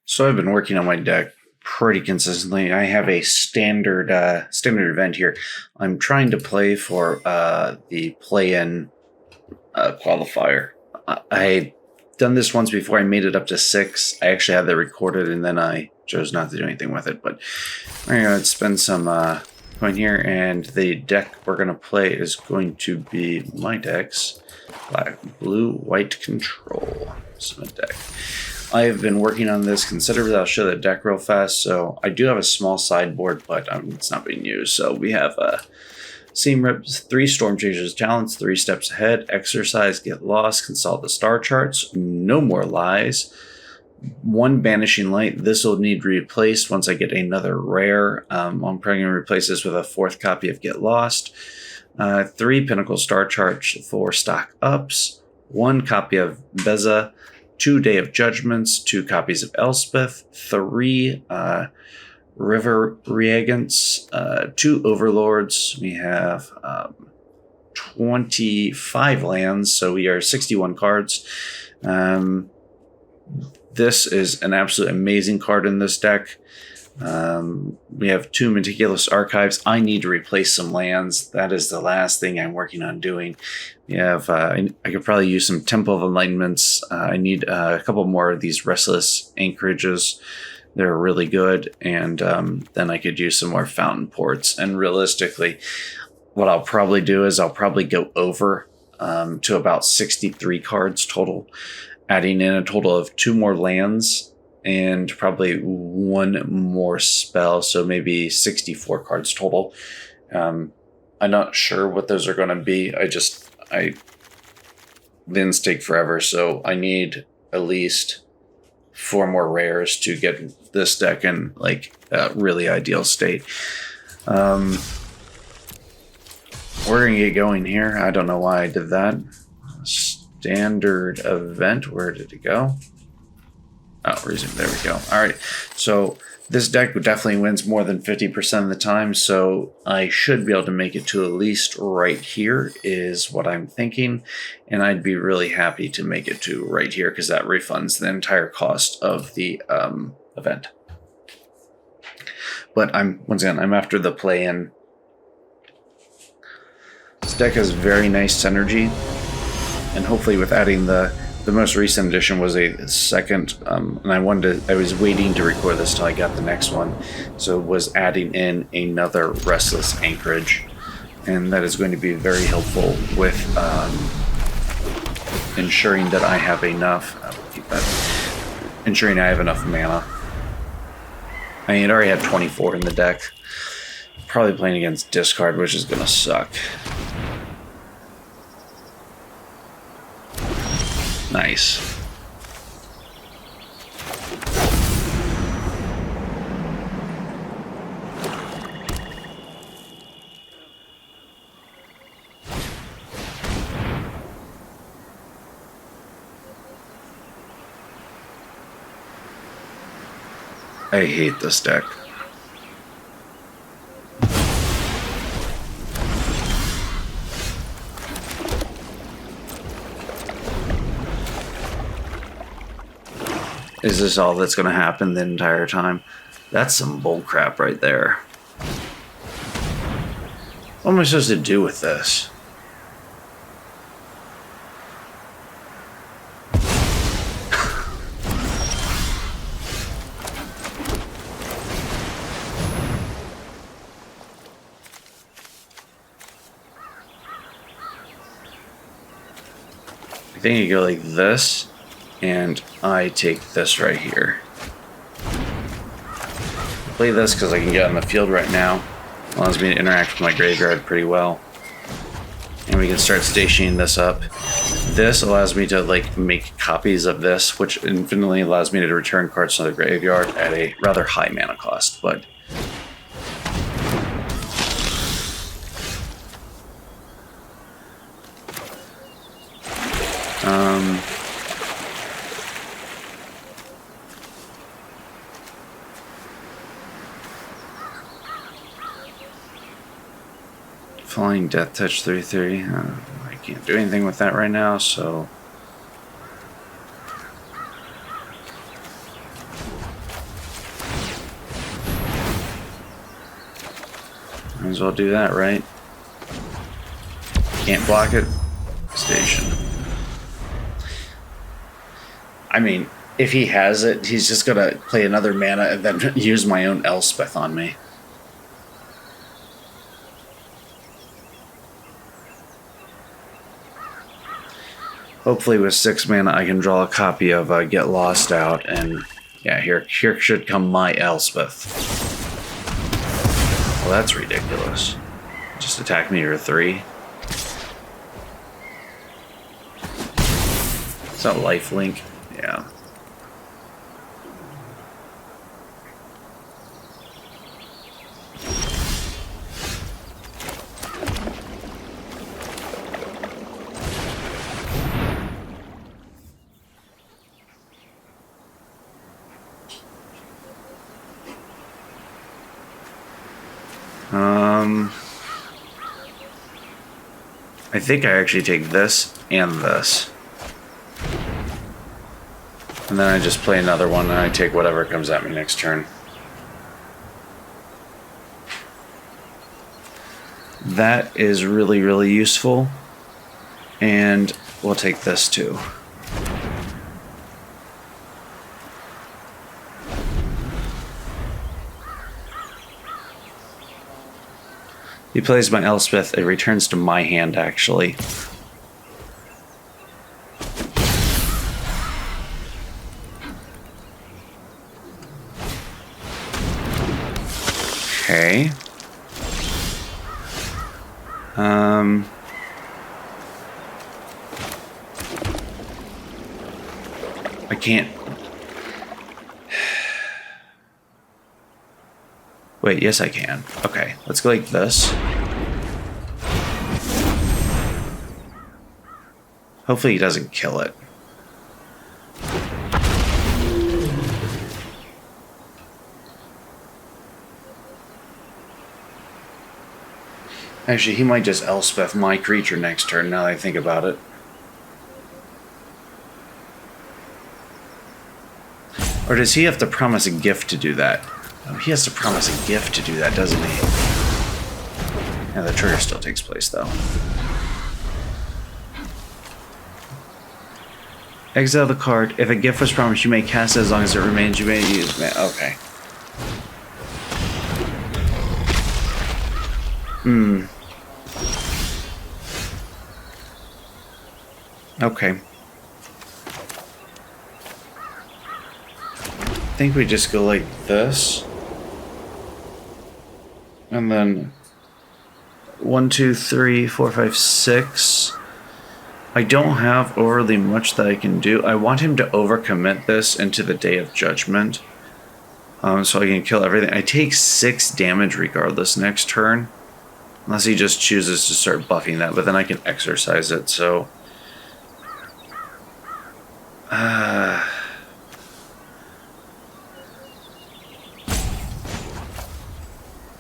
So I've been working on my deck pretty consistently. I have a standard event here. I'm trying to play for the play-in qualifier. I've done this once before. I made it up to 6. I actually had that recorded, and then I chose not to do anything with it. But we're going to spend some coin here, and the deck we're going to play is going to be my deck's black, blue, white control summon deck. I've been working on this considerably. I'll show the deck real fast. So I do have a small sideboard, but it's not being used. So we have Seam Rips, 3 Storm Chasers Talents, 3 Steps Ahead, Exercise, Get Lost, Consult the Star Charts, No More Lies, 1 Banishing Light. This will need replaced once I get another rare. I'm probably going to replace this with a 4th copy of Get Lost. 3 Pinnacle Star Charts, 4 Stock Ups, 1 copy of Beza, 2 Day of Judgments, 2 copies of Elspeth, 3 River Regents, 2 Overlords. We have 25 lands, so we are 61 cards. This is an absolute amazing card in this deck. We have 2 Meticulous Archives. I need to replace some lands. That is the last thing I'm working on doing. We have, I could probably use some Temple of Enlightenments. I need a couple more of these Restless Anchorages. They're really good. And then I could use some more Fountain Ports. And realistically, what I'll probably do is I'll probably go over to about 63 cards total, adding in a total of 2 more lands and probably 1 more spell, so maybe 64 cards total. I'm not sure what those are going to be. Thins take forever, so I need at least 4 more rares to get this deck in like a really ideal state. We're going to get going here. I don't know why I did that. Standard event. Where did it go? Oh, resume. There we go. All right. So this deck definitely wins more than 50% of the time. So I should be able to make it to at least right here is what I'm thinking. And I'd be really happy to make it to right here because that refunds the entire cost of the event. But once again, I'm after the play-in. This deck has very nice synergy. And hopefully with adding the most recent edition was a second, and I was waiting to record this till I got the next one, so was adding in another Restless Anchorage, and that is going to be very helpful with ensuring that I have enough. Ensuring I have enough mana. I mean, it already had 24 in the deck. Probably playing against discard, which is gonna suck. Nice. I hate this deck. Is this all that's going to happen the entire time? That's some bull crap right there. What am I supposed to do with this? I think you go like this. And I take this right here. Play this because I can get on the field right now. Allows me to interact with my graveyard pretty well. And we can start stationing this up. This allows me to make copies of this, which infinitely allows me to return cards to the graveyard at a rather high mana cost. But Falling Death Touch 3/3. I can't do anything with that right now, so Might as well do that, right? Can't block it. Station. I mean, if he has it, he's just gonna play another mana and then use my own Elspeth on me. Hopefully with 6 mana I can draw a copy of Get Lost out, and yeah, here should come my Elspeth. Well, that's ridiculous. Just attack me for 3. Is that lifelink? Yeah. I think I actually take this and this. And then I just play another one and I take whatever comes at me next turn. That is really, really useful. And we'll take this too. He plays my Elspeth, it returns to my hand actually. Okay. I can't. Wait, yes I can. Okay, let's go like this. Hopefully he doesn't kill it. Actually, he might just Elspeth my creature next turn, now that I think about it. Or does he have to promise a gift to do that? Oh, he has to promise a gift to do that, doesn't he? Yeah, the trigger still takes place, though. Exile the card. If a gift was promised, you may cast it as long as it remains. You may use it. Okay. Okay. I think we just go like this. And then 1, 2, 3, 4, 5, 6. I don't have overly much that I can do. I want him to overcommit this into the Day of Judgment. So I can kill everything. I take 6 damage regardless next turn. Unless he just chooses to start buffing that. But then I can exercise it, so...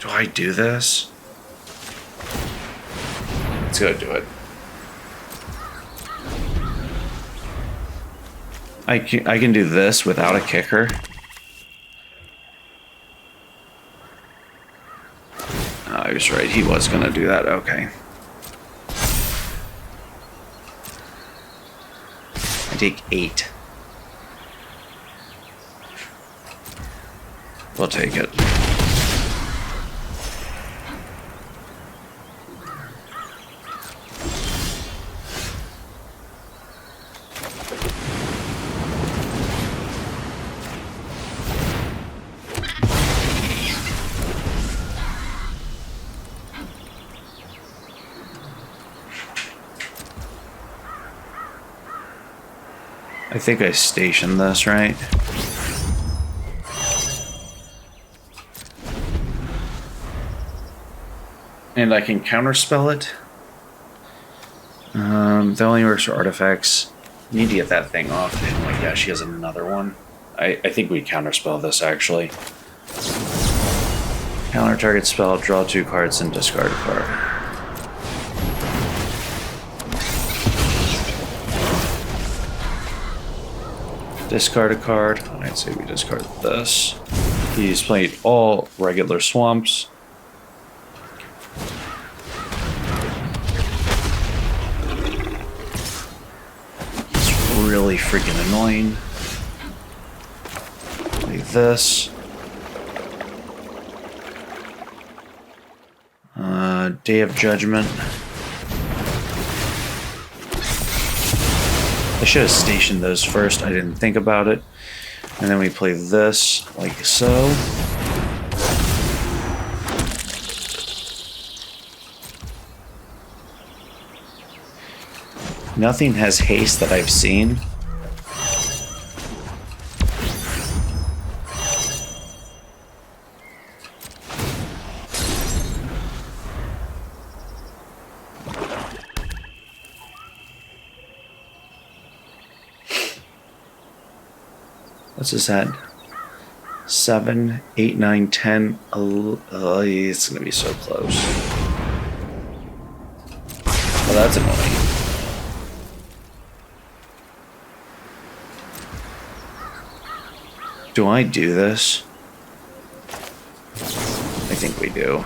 do I do this? Let's go do it. I can do this without a kicker. I was right, he was gonna do that, okay. I take 8. We'll take it. I think I stationed this, right? And I can counterspell it. That only works for artifacts. Need to get that thing off. Oh my gosh, she has another one. I think we counterspell this, actually. Counter target spell, draw 2 cards, and discard a card. Discard a card. I'd say we discard this. He's played all regular swamps. really freaking annoying. Like this. Day of Judgment. I should have stationed those first. I didn't think about it. And then we play this, like so. Nothing has haste that I've seen. What's this at? 7, 8, 9, 10. It's going to be so close. Well, that's annoying. Do I do this? I think we do.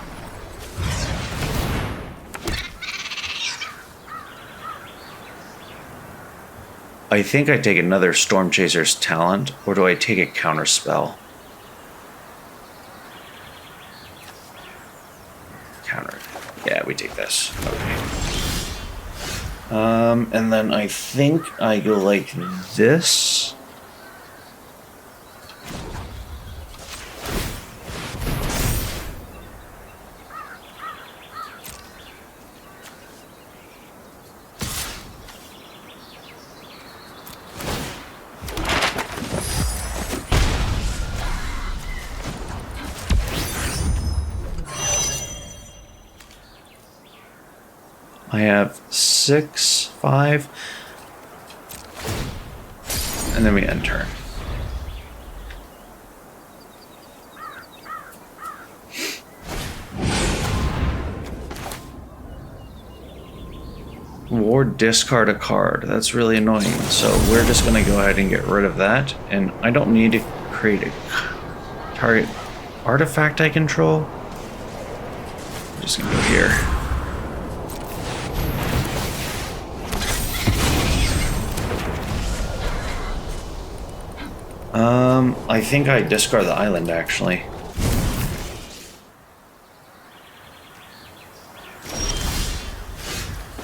I think I take another Storm Chaser's talent, or do I take a counter spell? Counter. Yeah, we take this. Okay. And then I think I go like this. I have 6, 5, and then we end turn. Or discard a card. That's really annoying. So we're just going to go ahead and get rid of that. And I don't need to create a target artifact I control. I'm just going to go here. I think I discard the island, actually.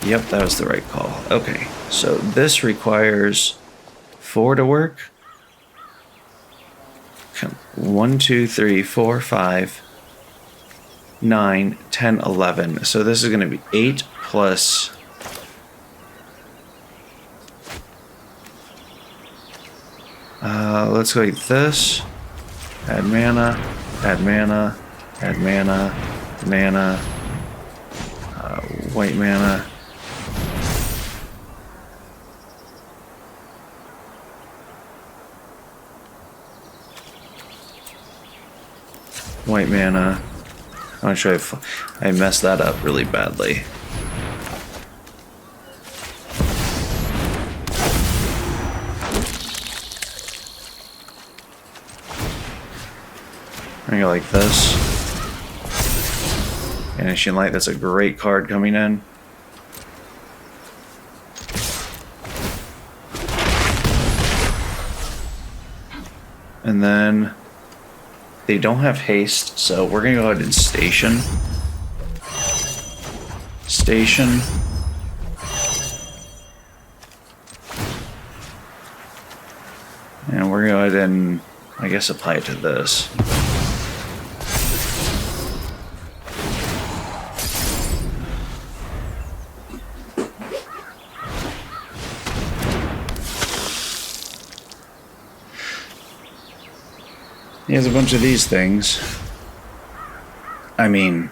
Yep, that was the right call. Okay, so this requires 4 to work. 1, 2, 3, 4, 5, 9, 10, 11. So this is going to be 8 plus... let's go like this. Add mana, add mana, add mana, mana, white mana. White mana. I'm not sure I messed that up really badly. I'm gonna go like this. Vanishing Light, that's a great card coming in. And then they don't have haste, so we're gonna go ahead and station. Station. And we're gonna go ahead and, I guess, apply it to this. He has a bunch of these things. I mean...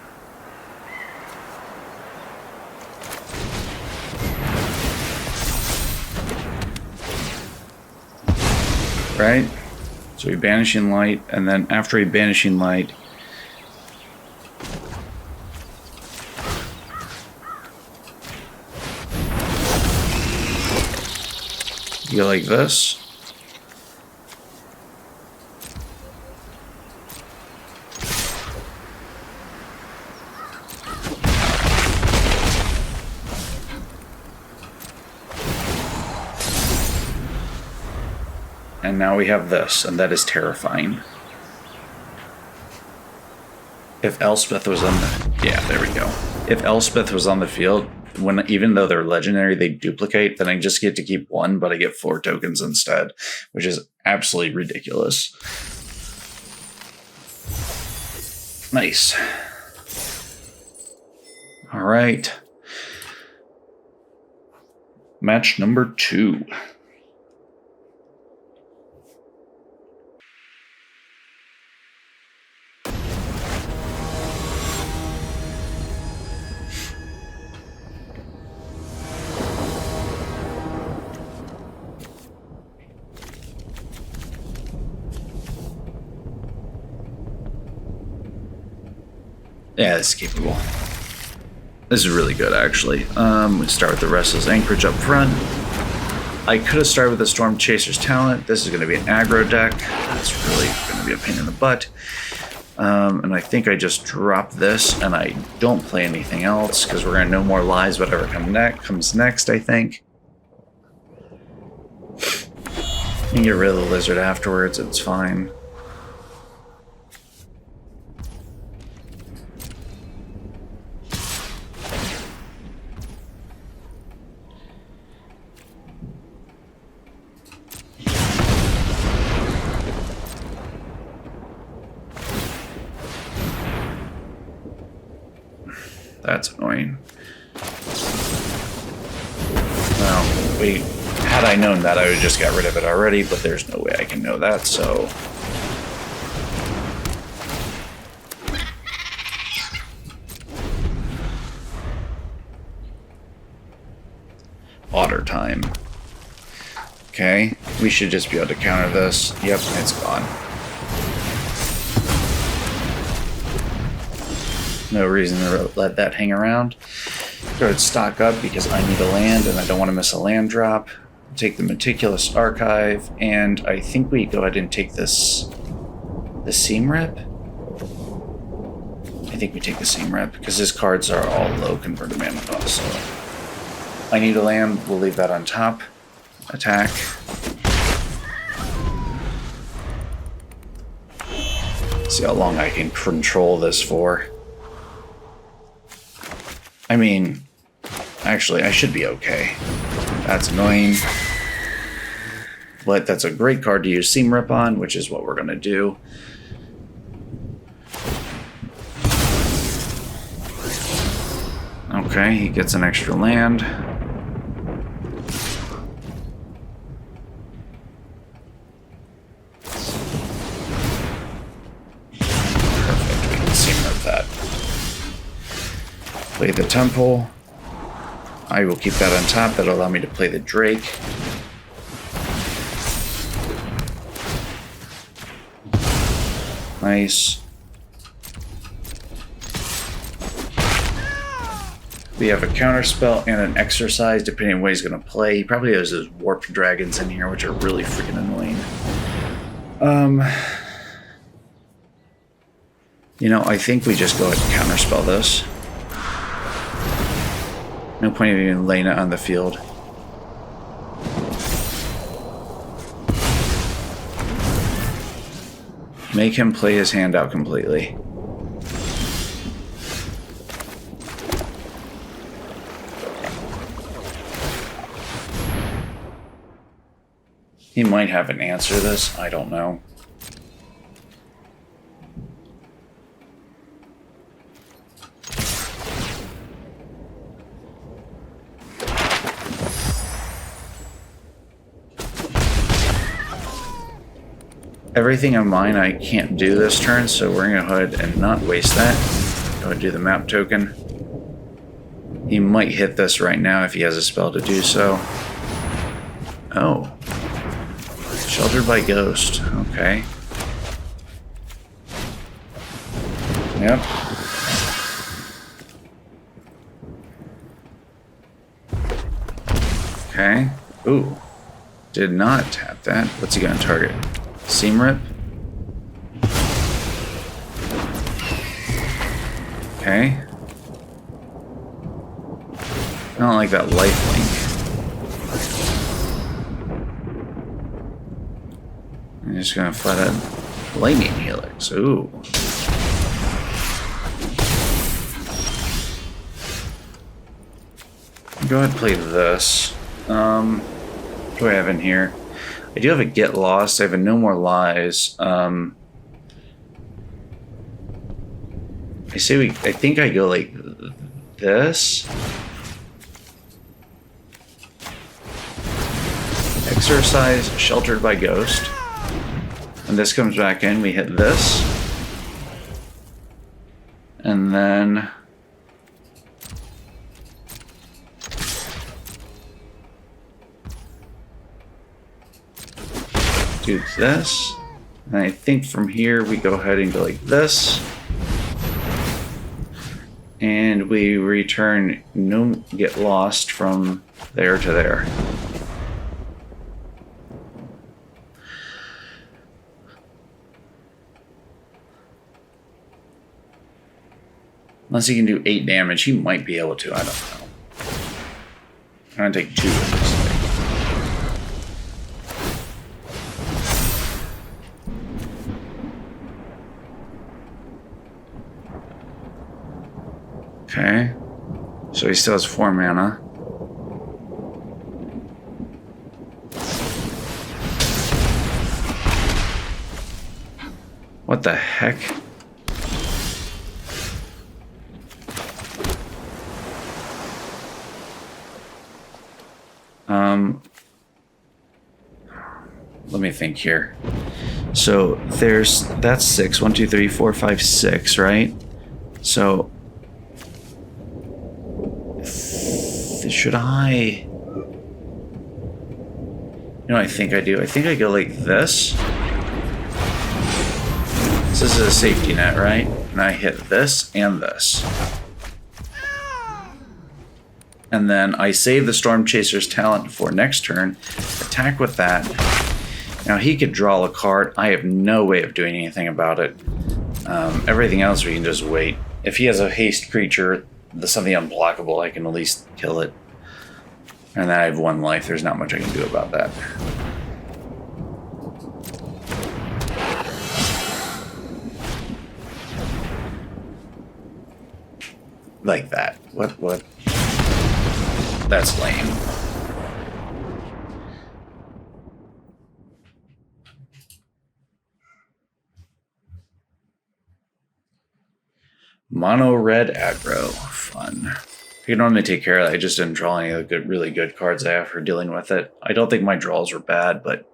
right? So we Banishing Light, and then after we Banishing Light... you go like this. And now we have this, and that is terrifying. If Elspeth was on the... Yeah, there we go. If Elspeth was on the field, even though they're legendary, they duplicate, then I just get to keep 1, but I get 4 tokens instead, which is absolutely ridiculous. Nice. All right. Match number 2. Yeah, this is capable. This is really good, actually. We start with the Restless Anchorage up front. I could have started with the Storm Chaser's Talent. This is going to be an aggro deck. That's really going to be a pain in the butt. And I think I just drop this, and I don't play anything else, because we're going to know more lives whatever comes next, I think. You can get rid of the Lizard afterwards, it's fine. That's annoying. Well, had I known that, I would have just got rid of it already, but there's no way I can know that, so... Otter time. Okay, we should just be able to counter this. Yep, it's gone. No reason to let that hang around. Go ahead, stock up because I need a land and I don't want to miss a land drop. Take the Meticulous Archive, and I think we go ahead and take this... the Seam Rip? I think we take the Seam Rip because his cards are all low converted mana cost, so... I need a land, we'll leave that on top. Attack. See how long I can control this for. I mean, actually, I should be okay. That's annoying. But that's a great card to use Seam Rip on, which is what we're going to do. Okay, he gets an extra land. Perfect, we can Seam Rip that. Play the Temple. I will keep that on top. That'll allow me to play the Drake. Nice. We have a counterspell and an exercise, depending on what he's going to play. He probably has his warped dragons in here, which are really freaking annoying. You know, I think we just go ahead and counterspell this. No point of even laying it on the field. Make him play his hand out completely. He might have an answer to this, I don't know. Everything on mine I can't do this turn, so we're going to go ahead and not waste that. Go ahead and do the map token. He might hit this right now if he has a spell to do so. Oh. Sheltered by Ghost. Okay. Yep. Okay. Ooh. Did not tap that. What's he going to target? Seam Rip. Okay. I don't like that lifelink. just gonna flat out Flaming Helix. Ooh. Go ahead and play this. What do I have in here? I do have a Get Lost. I have a No More Lies. I think I go like this. Exorcise, Sheltered by Ghost. And this comes back in. We hit this. And then... do this. And I think from here we go ahead and go like this. And we return no Get Lost from there to there. Unless he can do 8 damage, he might be able to. I don't know. I'm gonna take 2 of this thing. Okay, so he still has 4 mana. What the heck? Let me think here. So that's 6. 1, 2, 3, 4, 5, 6, right? So should I? You know what I think I do? I think I go like this. This is a safety net, right? And I hit this and this. And then I save the Storm Chaser's talent for next turn. Attack with that. Now he could draw a card. I have no way of doing anything about it. Everything else we can just wait. If he has a haste creature, something unblockable, I can at least kill it. And then I have 1 life. There's not much I can do about that. Like that. What? That's lame. Mono red aggro. Fun. I can normally take care of that. I just didn't draw any of the really good cards I have for dealing with it. I don't think my draws were bad, but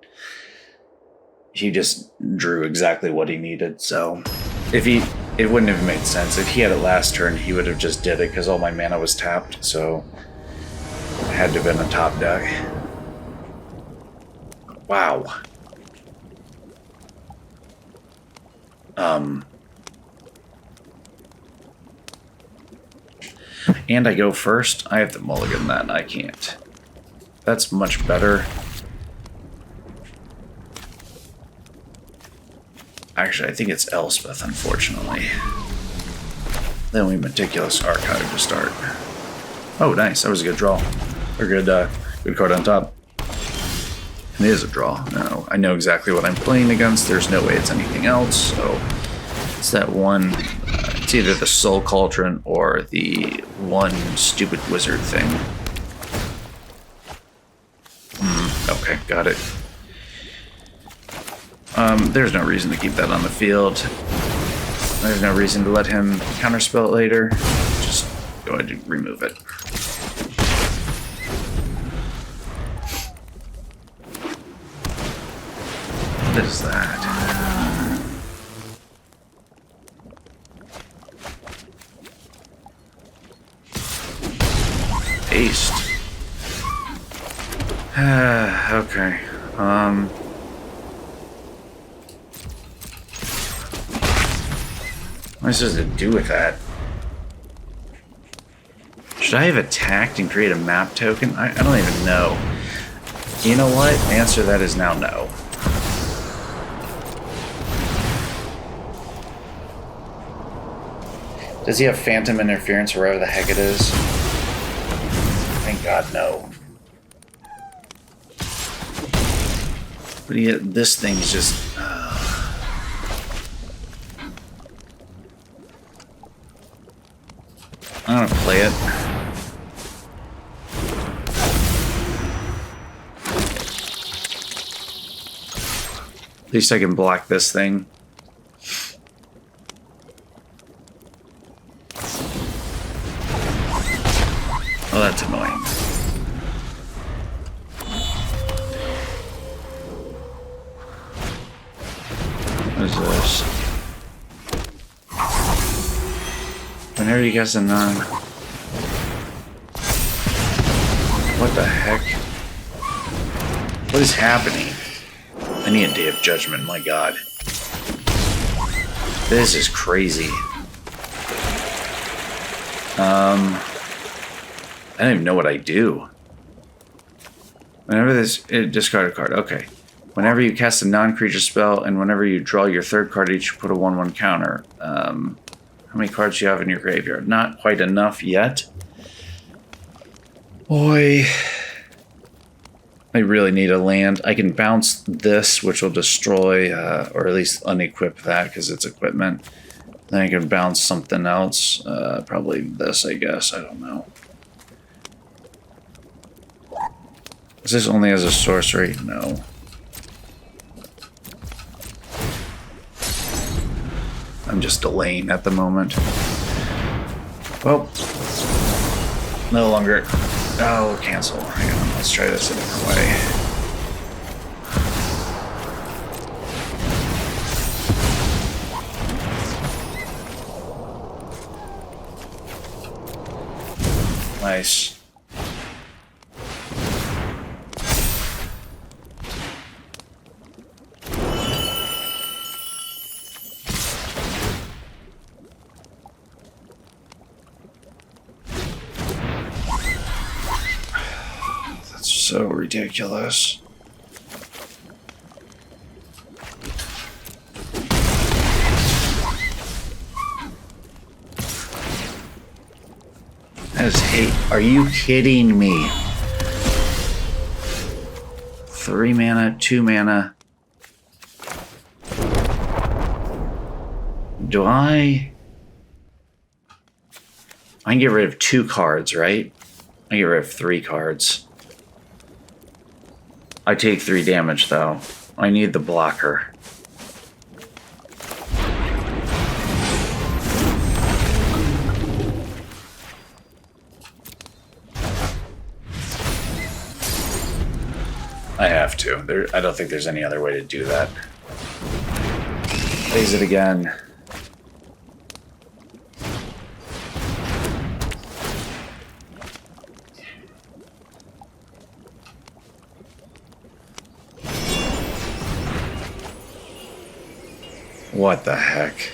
he just drew exactly what he needed. So it wouldn't have made sense. If he had it last turn, he would have just did it because all my mana was tapped. So it had to have been a top deck. Wow. And I go first. I have to mulligan that. I can't. That's much better. Actually, I think it's Elspeth, unfortunately. Then we Meticulous Archive to start. Oh, nice. That was a good draw. Or good card on top. It is a draw. No, I know exactly what I'm playing against. There's no way it's anything else. So it's that one. It's either the Soul Cauldron or the one stupid wizard thing. Okay, got it. There's no reason to keep that on the field. There's no reason to let him counterspell it later. Just go ahead and remove it. What is that? Haste. Okay. What am I supposed to do with that? Should I have attacked and create a map token? I don't even know. You know what? The answer to that is now no. Does he have Phantom Interference or whatever the heck it is? Thank God, no. But this thing's just... want to play it. At least I can block this thing. Oh, that's annoying. What is this? Whenever you guess a non. What the heck? What is happening? I need a Day of Judgment, my god. This is crazy. I don't even know what I do. Whenever discard a card. Okay. Whenever you cast a non-creature spell, and whenever you draw your third card, each put a 1/1 counter. How many cards do you have in your graveyard? Not quite enough yet. Boy. I really need a land. I can bounce this, which will destroy, or at least unequip that because it's equipment. Then I can bounce something else. Probably this, I guess. I don't know. Is this only as a sorcery? No. I'm just delaying at the moment. Well, no longer. Oh, cancel. Hang on, let's try this a different way. Nice. So ridiculous. That is hate. Are you kidding me? 3 mana, 2 mana. Do I can get rid of 2 cards, right? I get rid of 3 cards. I take 3 damage, though. I need the blocker. I have to. I don't think there's any other way to do that. Plays it again. What the heck?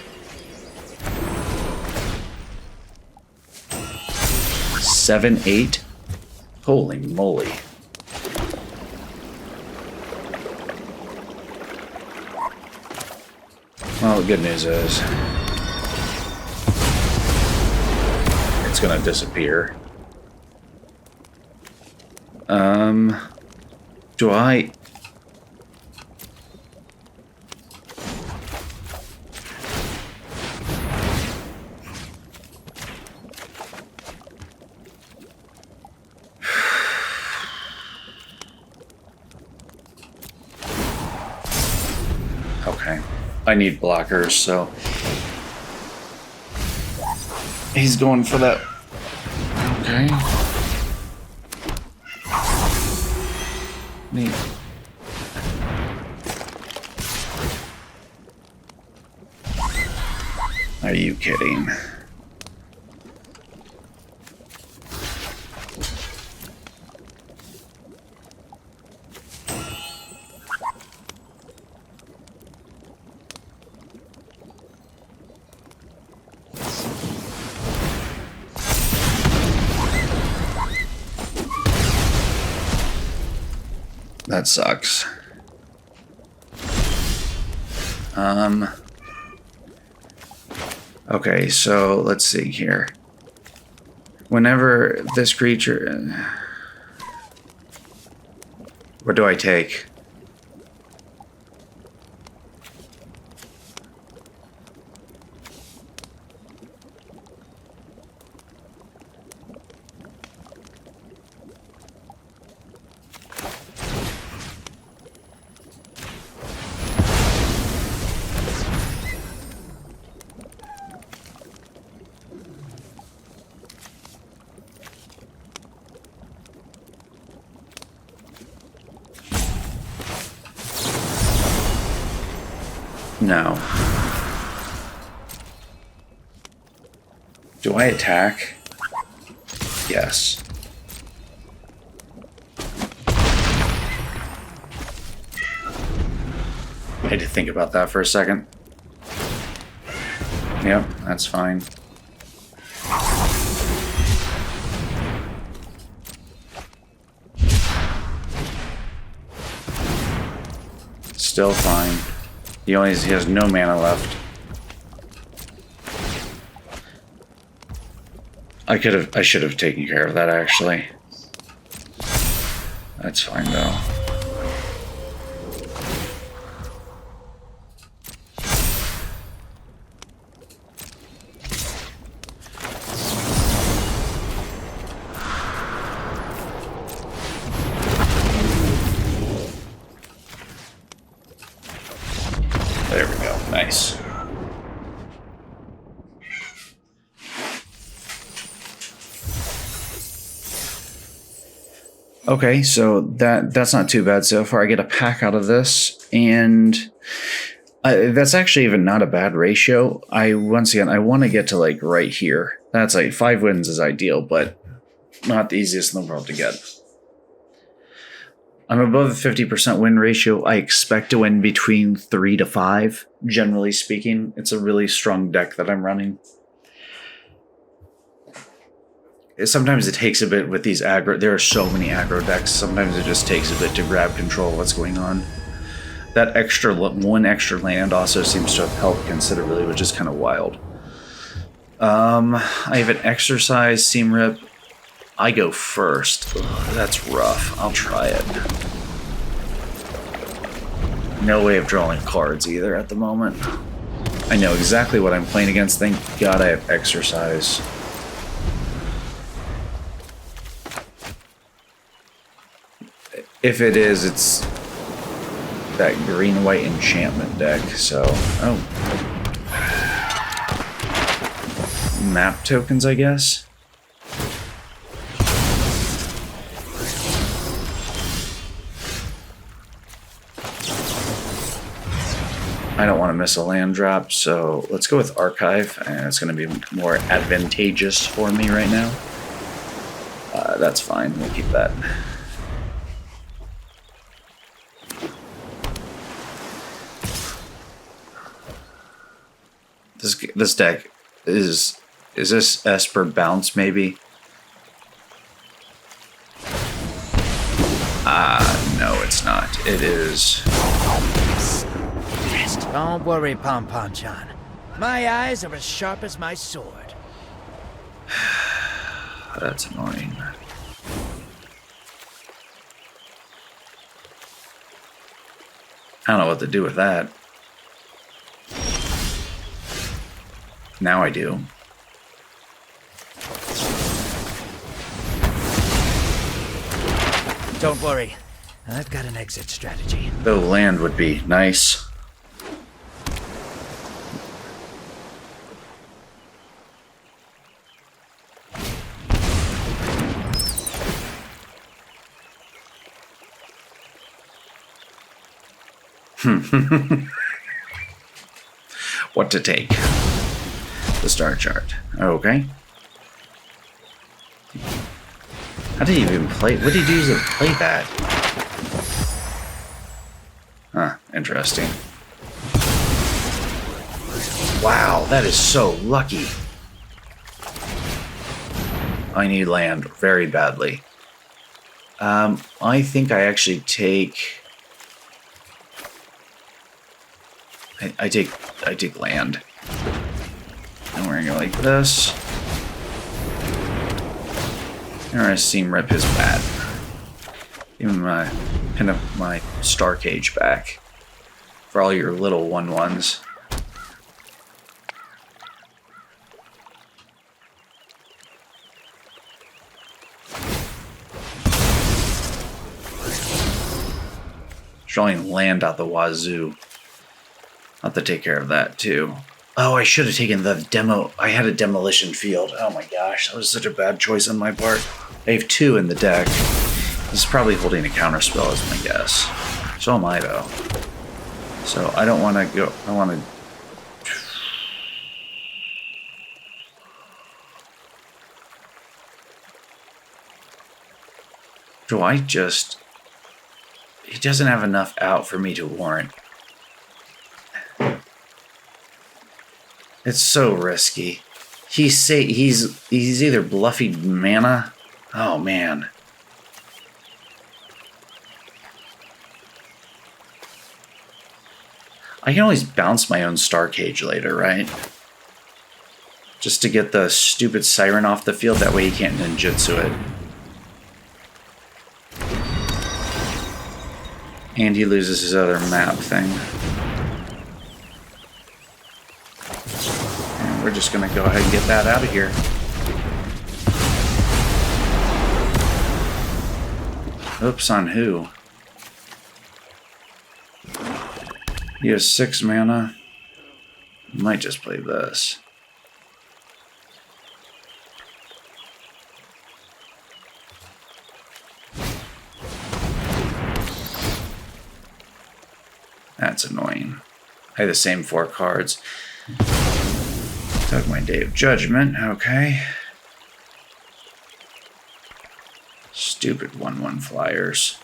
7/8? Holy moly. Well, the good news is it's gonna disappear. Do I... Okay. I need blockers, so he's going for that. Okay. Neat. Are you kidding? That sucks. Okay, so let's see here. Whenever this creature... What do I take? No. Do I attack? Yes. I had to think about that for a second. Yep, that's fine. Still fine. He has no mana left. I should have taken care of that actually. That's fine though. There we go. Nice. Okay, so that's not too bad so far. I get a pack out of this, and that's actually even not a bad ratio. Once again, I want to get to like right here. That's like 5 wins is ideal, but not the easiest in the world to get. I'm above the 50% win ratio. I expect to win between 3 to 5, generally speaking. It's a really strong deck that I'm running. Sometimes it takes a bit with these aggro. There are so many aggro decks. Sometimes it just takes a bit to grab control of what's going on. That one extra land also seems to have helped considerably, which is kind of wild. I have an exercise, seam rip. I go first. Ugh, that's rough. I'll try it. No way of drawing cards either at the moment. I know exactly what I'm playing against. Thank God I have exercise. If it is, it's that green-white enchantment deck, so... Oh. Map tokens, I guess? I don't want to miss a land drop, so let's go with Archive, and it's going to be more advantageous for me right now. That's fine, we'll keep that. This deck is this Esper bounce maybe? No, it's not. It is. Don't worry, Pom-Pom-chan. My eyes are as sharp as my sword. That's annoying. I don't know what to do with that. Now I do. Don't worry. I've got an exit strategy. Though land would be nice. What to take? The star chart. Okay. How did he even play? What did he do to play that? Huh, interesting. Wow, that is so lucky. I need land very badly. I think I actually take... I take land. And we're gonna go like this. And we're gonna seam rip his bat. Give him pin up my Star Cage back. For all your little 1/1s. Drawing land out the wazoo. I'll have to take care of that too. Oh, I should have taken the demo. I had a demolition field. Oh my gosh, that was such a bad choice on my part. I have 2 in the deck. This is probably holding a counterspell as my guess. So am I though. So I don't want to go. I want to. Do I just... He doesn't have enough out for me to warrant. It's so risky. He's either bluffing mana. Oh man. I can always bounce my own Star Cage later, right? Just to get the stupid Siren off the field. That way he can't ninjutsu it. And he loses his other map thing. And we're just going to go ahead and get that out of here. Oops, on who? He has 6 mana. Might just play this. That's annoying. I have the same 4 cards. Took my Day of Judgment, okay. Stupid 1/1 flyers.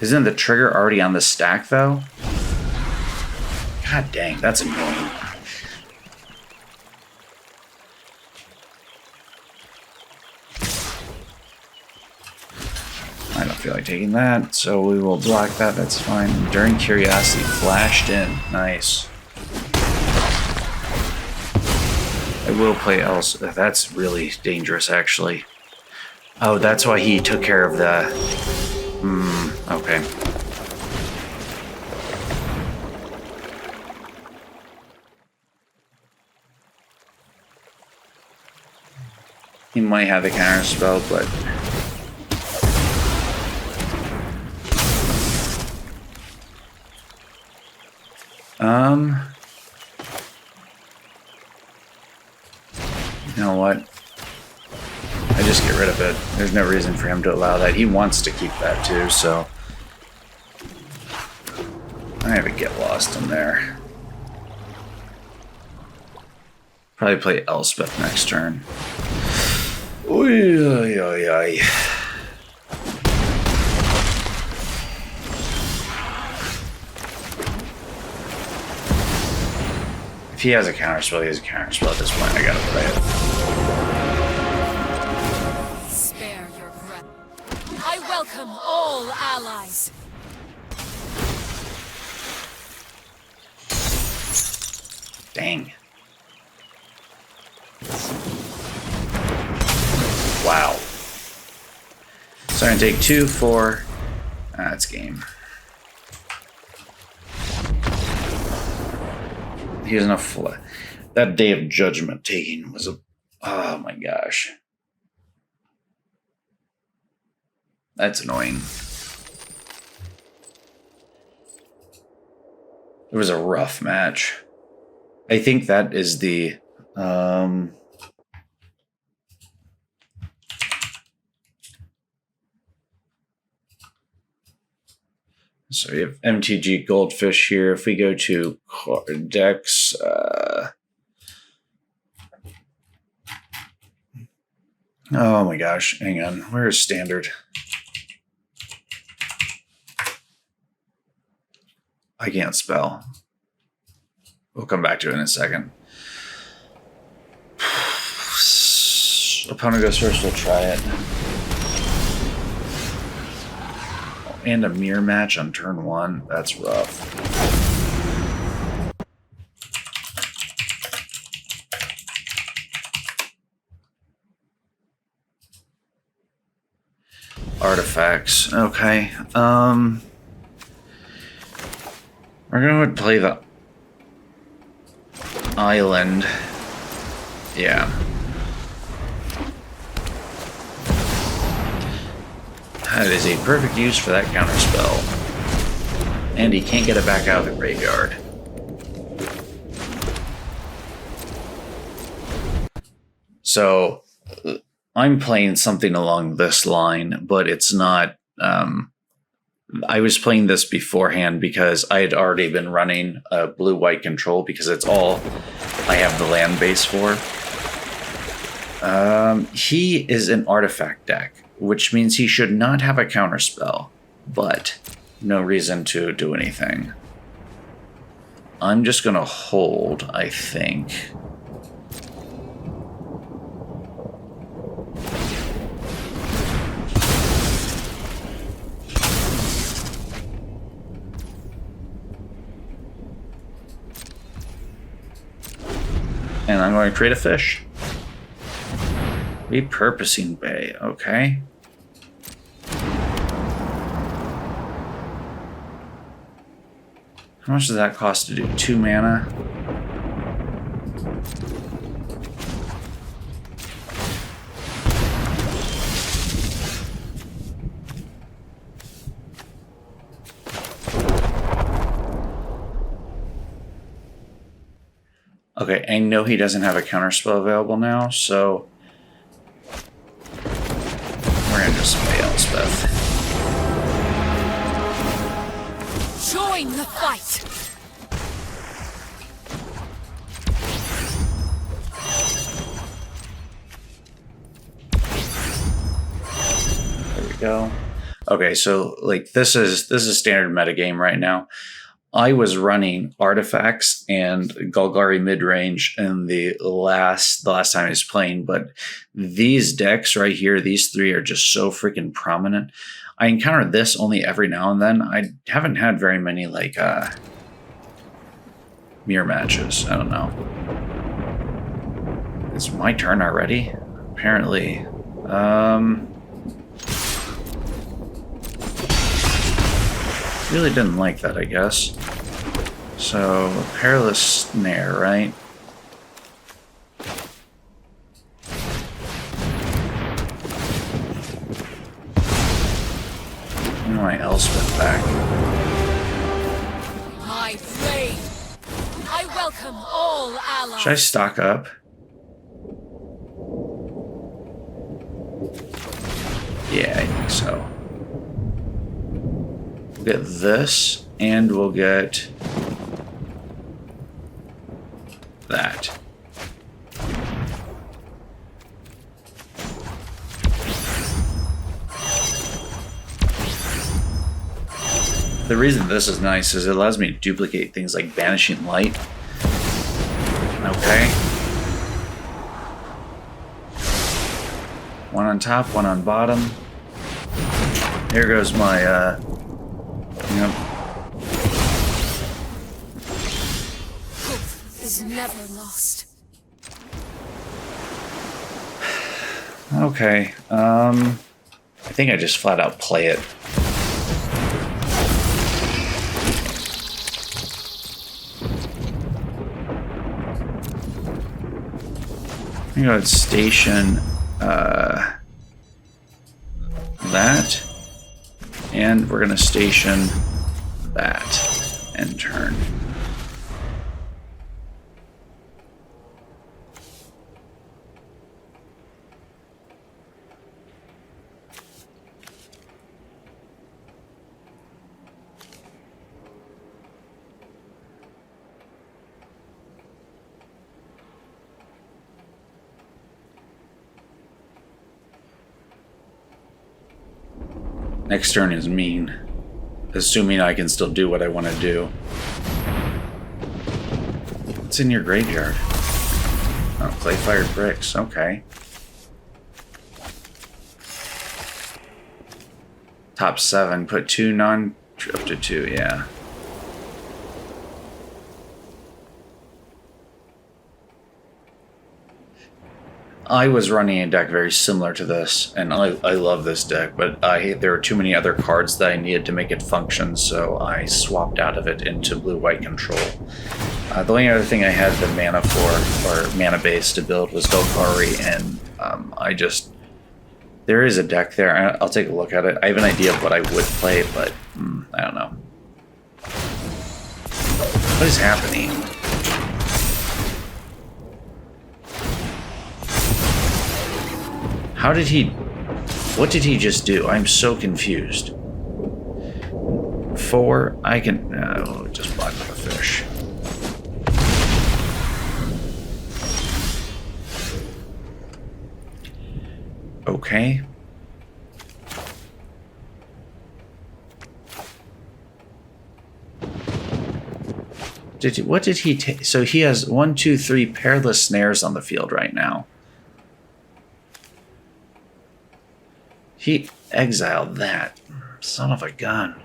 Isn't the trigger already on the stack, though? God dang, that's annoying. I don't feel like taking that, so we will block that. That's fine. Enduring Curiosity flashed in. Nice. I will play Elspeth. That's really dangerous, actually. Oh, that's why he took care of the... okay. He might have the counter spell, but... You know what? I just get rid of it. There's no reason for him to allow that. He wants to keep that too, so... I have a get lost in there. Probably play Elspeth next turn. Oy, oy, oy, oy. If he has a counterspell, he has a counterspell at this point. I gotta play it. Spare your breath. I welcome all allies. Dang. Wow. So I'm gonna take 2, 4. That's game. He has enough. That Day of Judgment taking was a. Oh my gosh. That's annoying. It was a rough match. I think that is the. So we have MTG Goldfish here. If we go to decks, oh my gosh, hang on. Where is Standard? I can't spell. We'll come back to it in a second. Opponent goes first, we'll try it. And a mirror match on turn 1. That's rough. Artifacts. Okay. We're going to play the island. Yeah. That is a perfect use for that counterspell. And he can't get it back out of the graveyard. So I'm playing something along this line, but it's not... I was playing this beforehand because I had already been running blue-white control because it's all I have the land base for. He is an artifact deck, which means he should not have a counterspell, but no reason to do anything. I'm just going to hold, I think. And I'm going to create a fish. Repurposing Bay, okay. How much does that cost to do? 2 mana? Okay, I know he doesn't have a counterspell available now, so we're gonna just play Elspeth. Join the fight! There we go. Okay, so like this is standard metagame right now. I was running artifacts and Golgari midrange in the last time I was playing, but these decks right here, these three are just so freaking prominent. I encounter this only every now and then. I haven't had very many like mirror matches. I don't know. It's my turn already? Apparently. Really didn't like that, I guess. So, Perilous Snare, right? Give me my Elspeth back. My blade! I welcome all allies! Should I stock up? Yeah, I think so. We'll get this, and we'll get that. The reason this is nice is it allows me to duplicate things like Banishing Light. Okay. One on top, one on bottom. There goes my, yep. Hope is never lost. Okay, I think I just flat out play it. I'm gonna go ahead and station that, and we're gonna station that and turn. Next turn is mean, assuming I can still do what I want to do. What's in your graveyard? Oh, clay-fired bricks, okay. Top 7, put 2 non... up to 2, yeah. I was running a deck very similar to this, and I love this deck, but there were too many other cards that I needed to make it function, so I swapped out of it into blue-white control. The only other thing I had the mana for, or mana base to build, was Golgari, and I just There is a deck there. I'll take a look at it. I have an idea of what I would play, but I don't know. What is happening? How did he... What did he just do? I'm so confused. 4, I can... No, just block with a fish. Okay. What did he take? So he has 1, 2, 3 pairless snares on the field right now. He exiled that. Son of a gun.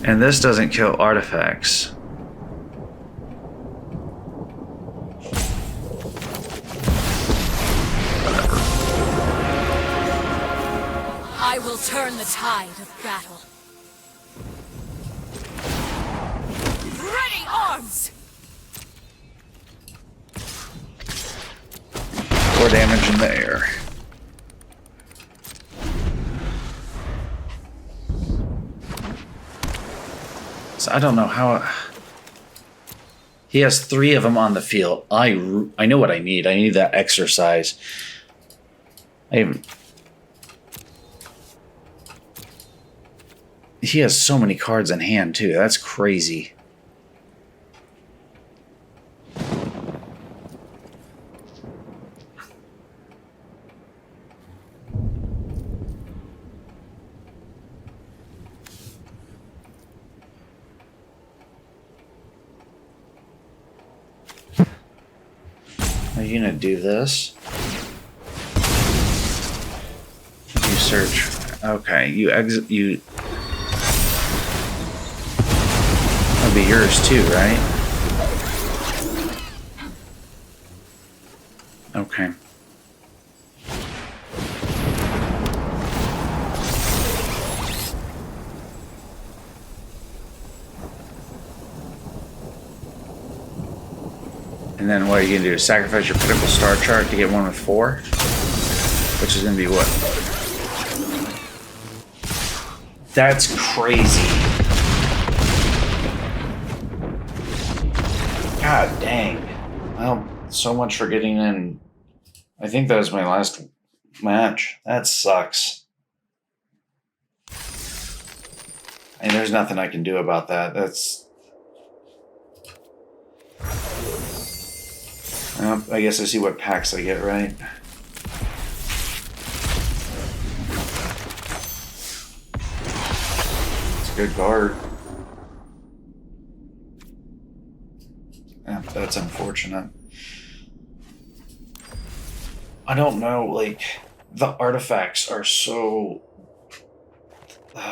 And this doesn't kill artifacts. Whatever. I will turn the tide of battle. Ready arms! 4 damage in the air. So I don't know how... He has 3 of them on the field. I know what I need. I need that exercise. He has so many cards in hand, too. That's crazy. Are you gonna do this? You search. Okay, you exit. You. That'll be yours too, right? Okay. And then what are you going to do? Sacrifice your critical star chart to get one with 4? Which is going to be what? That's crazy. God dang. Well, so much for getting in. I think that was my last match. That sucks. And there's nothing I can do about that. That's... I guess I see what packs I get, right? It's a good card. Yeah, that's unfortunate. I don't know, like, the artifacts are so...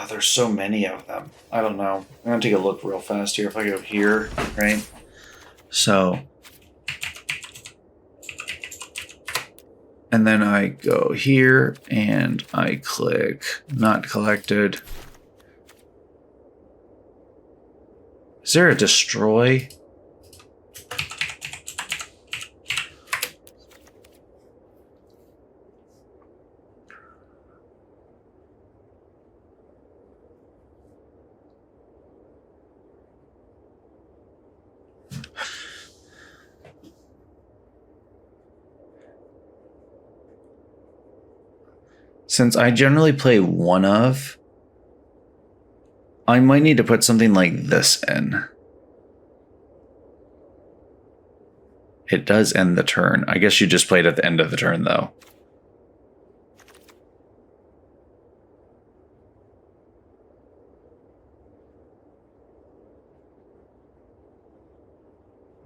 there's so many of them. I don't know. I'm going to take a look real fast here. If I go here, right? So... And then I go here and I click not collected. Is there a destroy? Since I generally play one of, I might need to put something like this in. It does end the turn. I guess you just played at the end of the turn, though.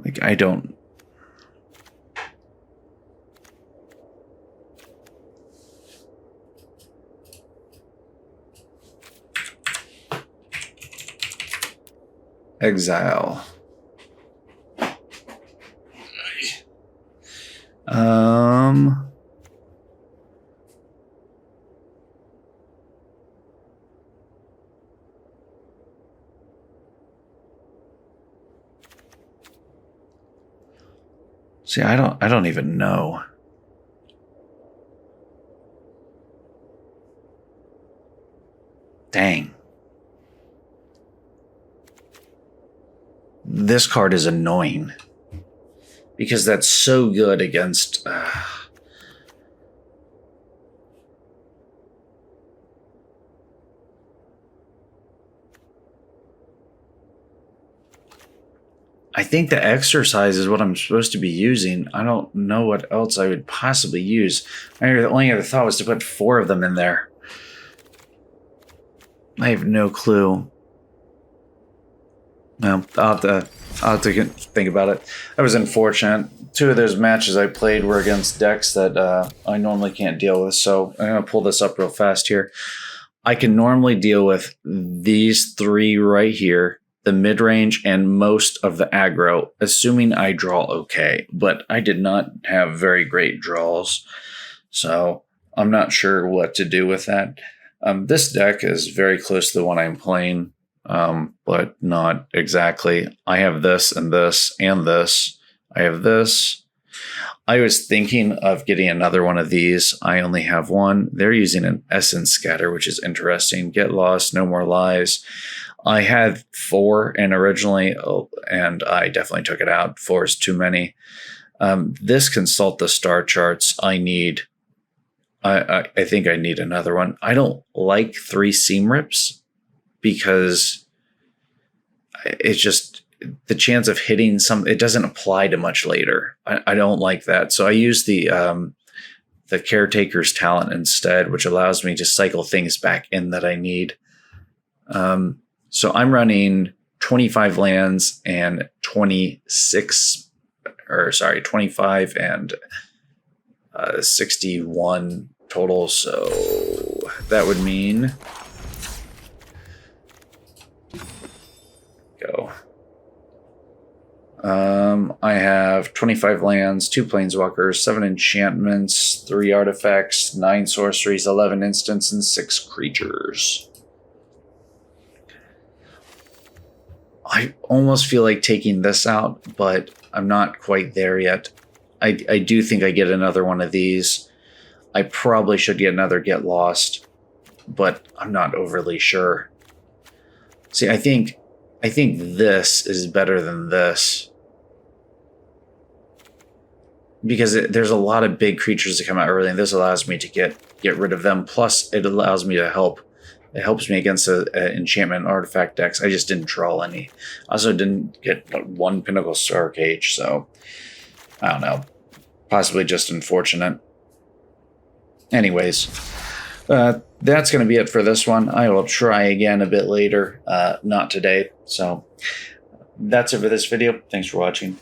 Like, I don't... Exile. See, I don't even know. Dang. This card is annoying. Because that's so good against... I think the exercise is what I'm supposed to be using. I don't know what else I would possibly use. The only other thought was to put 4 of them in there. I have no clue. Well, I'll have to think about it. That was unfortunate. 2 of those matches I played were against decks that I normally can't deal with. So I'm going to pull this up real fast here. I can normally deal with these 3 right here, the mid-range, and most of the aggro, assuming I draw okay. But I did not have very great draws, so I'm not sure what to do with that. This deck is very close to the one I'm playing, but not exactly. I have this and this and this. I have this. I was thinking of getting another one of these. I only have one. They're using an Essence Scatter, which is interesting. Get Lost, No More Lies. I had 4 in originally, and I definitely took it out. 4 is too many. This Consult the Star Charts. I think I need another one. I don't like 3 Seam Rips because it's just the chance of hitting it doesn't apply to much later. I don't like that. So I use the Caretaker's Talent instead, which allows me to cycle things back in that I need. So I'm running 25 lands and 25 and 61 total. So that would mean go. I have 25 lands, 2 planeswalkers, 7 enchantments, 3 artifacts, 9 sorceries, 11 instants, and 6 creatures. I almost feel like taking this out, but I'm not quite there yet. I do think I get another one of these. I probably should get another Get Lost, but I'm not overly sure. See, I think this is better than this. Because there's a lot of big creatures that come out early, and this allows me to get rid of them. Plus, it allows me to help. It helps me against enchantment artifact decks. I just didn't draw any. I also didn't get 1 Pinnacle Star Cage, so I don't know. Possibly just unfortunate. Anyways, that's going to be it for this one. I will try again a bit later, not today. So that's it for this video. Thanks for watching.